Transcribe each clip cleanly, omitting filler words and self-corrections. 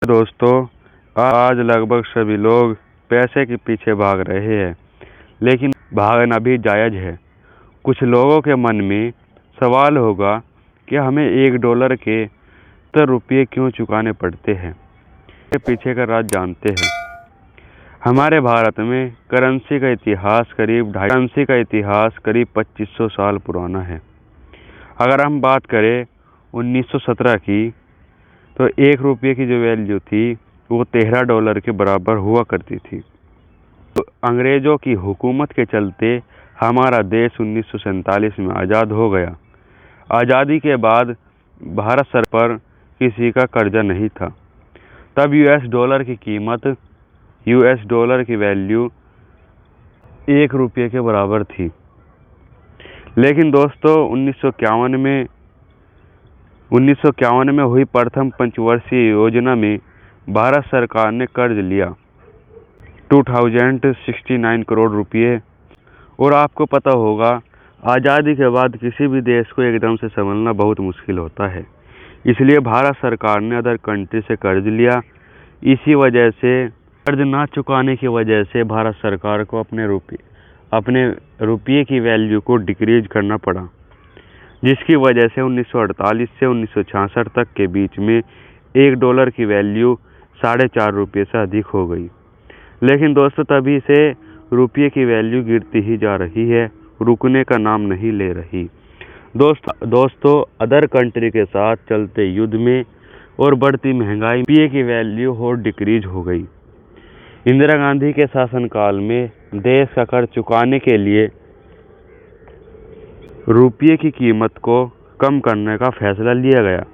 दोस्तों, आज लगभग सभी लोग पैसे के पीछे भाग रहे हैं, लेकिन भागना भी जायज़ है। कुछ लोगों के मन में सवाल होगा कि हमें $1 के ₹70 क्यों चुकाने पड़ते हैं। इसके पीछे का राज जानते हैं। हमारे भारत में करेंसी का इतिहास करीब 2500 साल पुराना है। अगर हम बात करें 1917 की, तो ₹1 की जो वैल्यू थी वो $13 के बराबर हुआ करती थी। तो अंग्रेज़ों की हुकूमत के चलते हमारा देश 1947 में आज़ाद हो गया। आज़ादी के बाद भारत सरकार पर किसी का कर्जा नहीं था। तब US डॉलर की वैल्यू ₹1 के बराबर थी। लेकिन दोस्तों 1951 में हुई प्रथम पंचवर्षीय योजना में भारत सरकार ने कर्ज लिया 2069 करोड़ रुपये। और आपको पता होगा, आज़ादी के बाद किसी भी देश को एकदम से संभलना बहुत मुश्किल होता है। इसलिए भारत सरकार ने अदर कंट्री से कर्ज लिया। इसी वजह से कर्ज ना चुकाने की वजह से भारत सरकार को अपने रुपये की वैल्यू को डिक्रीज करना पड़ा, जिसकी वजह से 1948 से 1966 तक के बीच में $1 की वैल्यू ₹4.5 से अधिक हो गई। लेकिन दोस्तों तभी से रुपये की वैल्यू गिरती ही जा रही है, रुकने का नाम नहीं ले रही। दोस्तों अदर कंट्री के साथ चलते युद्ध में और बढ़ती महंगाई रुपये की वैल्यू और डिक्रीज हो गई। इंदिरा गांधी के शासनकाल में देश का कर्ज चुकाने के लिए रुपये की कीमत को कम करने का फैसला लिया गया।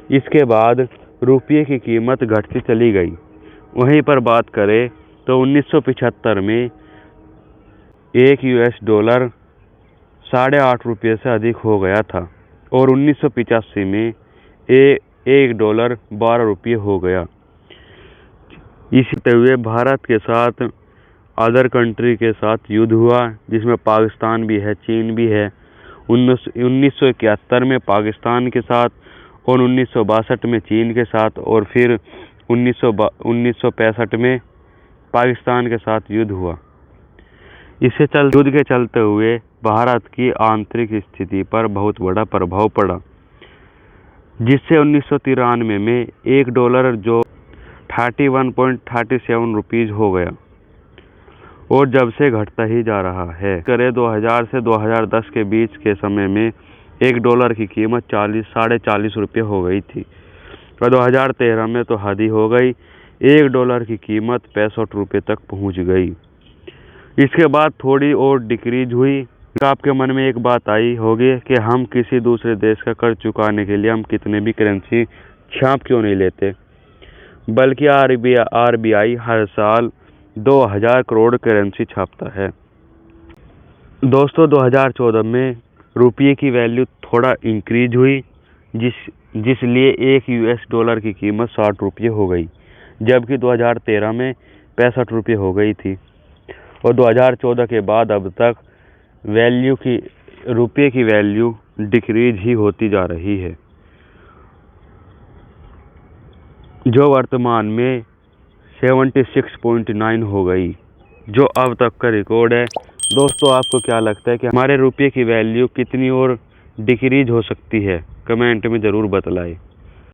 इसके बाद रुपये की कीमत घटती चली गई। वहीं पर बात करें तो 1975 में US डॉलर ₹8.5 से अधिक हो गया था और 1985 में $1 ₹12 हो गया। इसी हुए भारत के साथ अदर कंट्री के साथ युद्ध हुआ, जिसमें पाकिस्तान भी है, चीन भी है। 1971 में पाकिस्तान के साथ और 1962 में चीन के साथ और फिर 1965 में पाकिस्तान के साथ युद्ध हुआ। युद्ध के चलते हुए भारत की आंतरिक स्थिति पर बहुत बड़ा प्रभाव पड़ा, जिससे 1993 में $1 जो 31.37 रुपीज़ हो गया और जब से घटता ही जा रहा है। 2000 से 2010 के बीच के समय में $1 की कीमत ₹40-40 हो गई थी और 2013 में तो हद ही हो गई, $1 की कीमत ₹65 तक पहुंच गई। इसके बाद थोड़ी और डिक्रीज हुई। आपके मन में एक बात आई होगी कि हम किसी दूसरे देश का कर्ज चुकाने के लिए हम कितने भी करेंसी छाप क्यों नहीं लेते, बल्कि RBI हर साल 2000 करोड़ करेंसी छापता है। दोस्तों 2014 में रुपये की वैल्यू थोड़ा इंक्रीज हुई, जिसलिए US डॉलर की कीमत ₹60 हो गई, जबकि 2013 में ₹65 हो गई थी। और 2014 के बाद अब तक रुपये की वैल्यू डिक्रीज ही होती जा रही है, जो वर्तमान में 76.9 हो गई, जो अब तक का रिकॉर्ड है। दोस्तों आपको क्या लगता है कि हमारे रुपये की वैल्यू कितनी और डिक्रीज हो सकती है? कमेंट में ज़रूर बतलाएं।